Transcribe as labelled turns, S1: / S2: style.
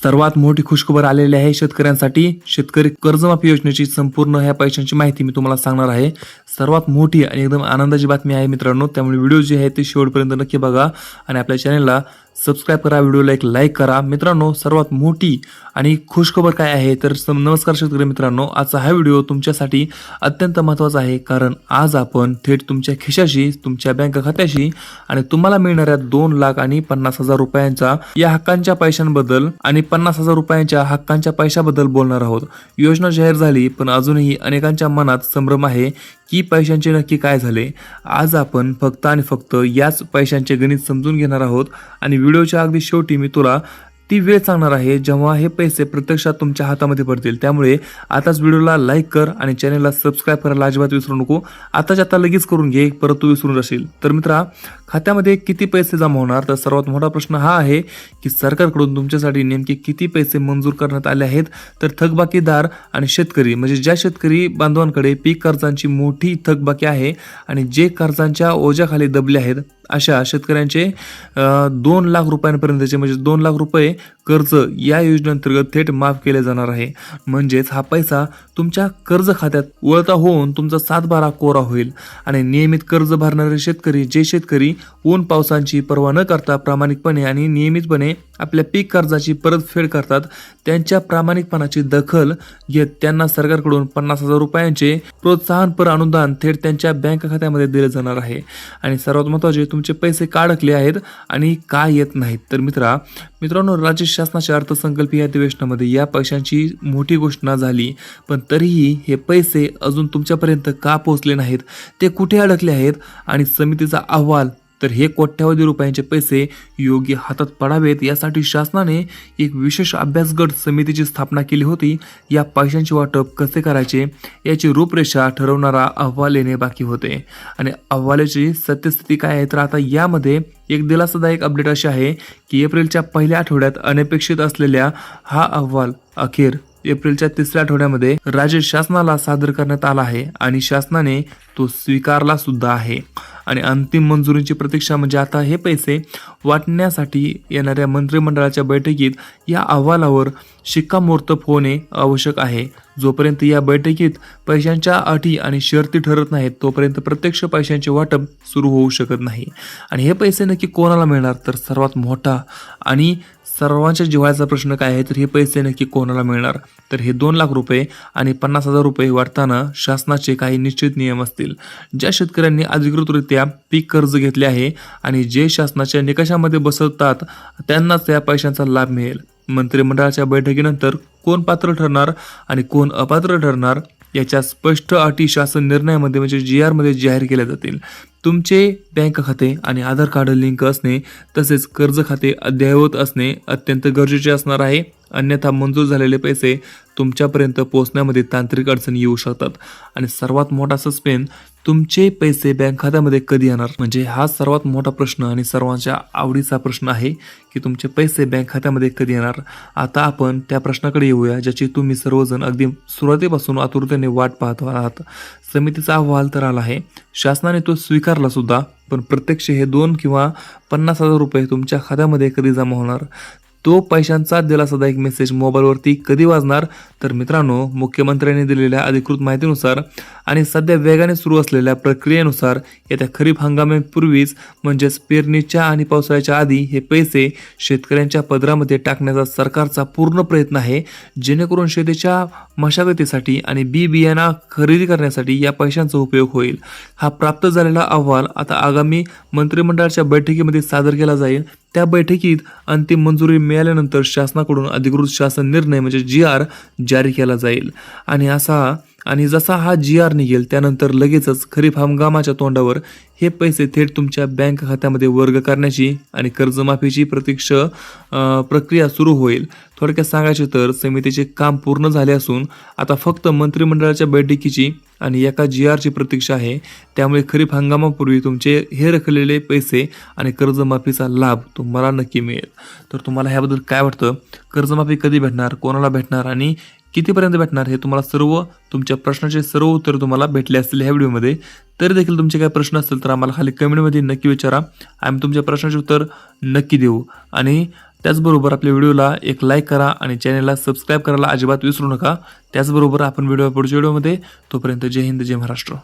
S1: सर्वात मोठी खुशखबर आलेली आहे शेतकऱ्यांसाठी. शेतकरी कर्जमाफी योजनेची संपूर्ण ह्या पैशांची माहिती मी तुम्हाला सांगणार आहे. सर्वात मोठी आणि एकदम आनंदाची बातमी आहे मित्रांनो. त्यामुळे व्हिडिओ जे आहे ते शेवटपर्यंत नक्की बघा आणि आपल्या चॅनलला सबस्क्राइब करा, व्हिडिओला एक लाईक करा. मित्रांनो, सर्वात मोठी आणि खुशखबर काय आहे तर नमस्कार शेतकरी मित्रांनो, आजचा हा व्हिडिओ तुमच्यासाठी अत्यंत महत्त्वाचा आहे. कारण आज आपण थेट तुमच्या खिशाशी, तुमच्या बँक खात्याशी आणि तुम्हाला मिळणाऱ्या 2,50,000 रुपयांच्या या हक्कांच्या पैशांबद्दल आणि 50,000 रुपयांच्या हक्कांच्या पैशाबद्दल बोलणार आहोत. योजना जाहीर झाली पण अजूनही अनेकांच्या मनात संभ्रम आहे की पैशांचे नक्की काय झाले. आज आपण फक्त आणि फक्त याच पैशांचे गणित समजून घेणार आहोत आणि व्हिडिओच्या अगदी शेवटी मी तुला ती वेळ सांगणार आहे जेव्हा हे पैसे प्रत्यक्षात तुमच्या हातामध्ये पडतील. त्यामुळे आताच व्हिडिओला लाईक कर आणि चॅनलला सबस्क्राइब करायला अजिबात विसरू नको. आताच्या आता लगेच करून घे, परत तू विसरून जाशील. तर मित्रा, खात्यामध्ये किती पैसे जमा होणार तर सर्वात मोठा प्रश्न हा आहे की सरकारकडून तुमच्यासाठी नेमके किती पैसे मंजूर करण्यात आले आहेत. तर थकबाकीदार आणि शेतकरी म्हणजे ज्या शेतकरी बांधवांकडे पीक कर्जांची मोठी थकबाकी आहे आणि जे कर्जांच्या ओझ्याखाली दबले आहेत अशा शेतकऱ्यांचे 2 लाख रुपयांपर्यंतचे म्हणजे 2 लाख रुपये कर्ज या योजनेअंतर्गत थेट माफ केले जाणार आहे. म्हणजेच हा पैसा तुमच्या कर्ज खात्यात वळता होऊन तुमचा 7/12 कोरा होईल. आणि नियमित कर्ज भरणारे शेतकरी, जे शेतकरी ऊन पावसांची पर्वा न करता प्रामाणिकपणे आणि नियमितपणे आपल्या पीक कर्जाची परतफेड करतात, त्यांच्या प्रामाणिकपणाची दखल घेत त्यांना सरकारकडून 50,000 रुपयांचे प्रोत्साहनपर अनुदान थेट त्यांच्या बँक खात्यामध्ये दिले जाणार आहे. आणि सर्वात महत्त्वाचे, तुमचे पैसे का अडकले आहेत आणि का येत नाहीत. तर मित्रांनो, राज्य शासनाच्या अर्थसंकल्पीय अधिवेशनामध्ये या पैशांची मोठी घोषणा झाली पण तरीही हे पैसे अजून तुमच्यापर्यंत का पोहोचले नाहीत, ते कुठे अडकले आहेत आणि समितीचा अहवाल. तर हे कोट्यावधी रुपयांचे पैसे योग्य हातात पडावेत यासाठी शासनाने एक विशेष अभ्यास गट समितीची स्थापना केली होती. या पैशांचे वाटप कसे करायचे याची रूपरेषा ठरवणारा अहवाल येणे बाकी होते. आणि अहवालाची सत्यस्थिती काय आहे तर आता यामध्ये एक दिलासादायक अपडेट अशी आहे की एप्रिलच्या पहिल्या आठवड्यात अनपेक्षित असलेल्या हा अहवाल अखेर एप्रिलच्या 3ऱ्या आठवड्यामध्ये राज्य शासनाला सादर करण्यात आला आहे आणि शासनाने तो स्वीकारला सुद्धा आहे. आणि अंतिम मंजुरीची प्रतीक्षा म्हणजे आता हे पैसे वाटण्यासाठी येणाऱ्या मंत्रिमंडळाच्या बैठकीत या अहवालावर शिक्कामोर्तब होणे आवश्यक आहे. जोपर्यंत या बैठकीत पैशांच्या अटी आणि शर्ती ठरत नाहीत तोपर्यंत प्रत्यक्ष पैशांचे वाटप सुरू होऊ शकत नाही. आणि हे पैसे नक्की कोणाला मिळणार तर सर्वात मोठा आणि सर्वांच्या जिव्हाळ्याचा प्रश्न काय आहे तर हे पैसे नक्की कोणाला मिळणार. तर हे 2 लाख रुपये आणि 50,000 रुपये वाटताना शासनाचे काही निश्चित नियम असतील. ज्या शेतकऱ्यांनी अधिकृतरित्या पीक कर्ज घेतले आहे आणि जे शासनाच्या निकषामध्ये बसवतात त्यांनाच या पैशांचा लाभ मिळेल. मंत्रिमंडळाच्या बैठकीनंतर कोण पात्र ठरणार आणि कोण अपात्र ठरणार याच्या स्पष्ट अटी शासन निर्णयामध्ये म्हणजे GR मध्ये जाहीर केल्या जातील. तुमचे बँक खाते आणि आधार कार्ड लिंक असणे तसेच कर्ज खाते अद्ययावत असणे अत्यंत गरजेचे असणार आहे. अन्यथा मंजूर झालेले पैसे तुमच्यापर्यंत पोहोचण्यामध्ये तांत्रिक अडचणी येऊ शकतात. आणि सर्वात मोठा सस्पेन्स, तुमचे पैसे बँक खात्यामध्ये कधी येणार म्हणजे हा सर्वात मोठा प्रश्न आणि सर्वांच्या आवडीचा प्रश्न आहे की तुमचे पैसे बँक खात्यामध्ये कधी येणार. आता आपण त्या प्रश्नाकडे येऊया ज्याची तुम्ही सर्वजण अगदी सुरुवातीपासून आतुरतेने वाट पाहत आहात. समितीचा अहवाल तर आला आहे, शासनाने तो स्वीकारला सुद्धा, पण प्रत्यक्ष हे 2 किंवा 50,000 रुपये तुमच्या खात्यामध्ये कधी जमा होणार, तो पैशांचा दिलासादायक मेसेज मोबाईलवरती कधी वाजणार. तर मित्रांनो, मुख्यमंत्र्यांनी दिलेल्या अधिकृत माहितीनुसार आणि सध्या वेगाने सुरू असलेल्या प्रक्रियेनुसार येत्या खरीप हंगामापूर्वीच म्हणजेच पेरणीच्या आणि पावसाळ्याच्या आधी हे पैसे शेतकऱ्यांच्या पदरामध्ये टाकण्याचा सरकारचा पूर्ण प्रयत्न आहे, जेणेकरून शेतीच्या मशागतीसाठी आणि बियाणा खरेदी करण्यासाठी या पैशांचा उपयोग होईल. हा प्राप्त झालेला अहवाल आता आगामी मंत्रिमंडळाच्या बैठकीमध्ये सादर केला जाईल. त्या बैठकीत अंतिम मंजुरी मिळाल्यानंतर शासनाकडून अधिकृत शासन निर्णय म्हणजे GR जारी केला जाईल. आणि जसा हा GR निघेल त्यानंतर लगेचच खरीप हंगामाच्या तोंडावर हे पैसे थेट तुमच्या बँक खात्यामध्ये वर्ग करण्याची आणि कर्जमाफीची प्रक्रिया सुरू होईल. थोडक्यात सांगायचे तर समितीचे काम पूर्ण झाले असून आता फक्त मंत्रिमंडळाच्या बैठकीची आणि एका GRची प्रतीक्षा आहे. त्यामुळे खरीप हंगामापूर्वी तुमचे हे रखलेले पैसे आणि कर्जमाफीचा लाभ तुम्हाला नक्की मिळेल. तर तुम्हाला ह्याबद्दल काय वाटतं? कर्जमाफी कधी भेटणार, कोणाला भेटणार आणि कितीपर्यंत भेटणार हे तुम्हाला सर्व तुमच्या प्रश्नाचे सर्व उत्तर तुम्हाला भेटले असतील ह्या व्हिडिओमध्ये. तरी देखील तुमचे काही प्रश्न असतील तर आम्हाला खाली कमेंटमध्ये नक्की विचारा, आम्ही तुमच्या प्रश्नाचे उत्तर नक्की देऊ. आणि त्याचबरोबर आपल्या व्हिडिओला एक लाईक करा आणि चॅनलला सबस्क्राईब करायला अजिबात विसरू नका. त्याचबरोबर आपण पुढच्या व्हिडिओमध्ये तोपर्यंत जय हिंद जय महाराष्ट्र.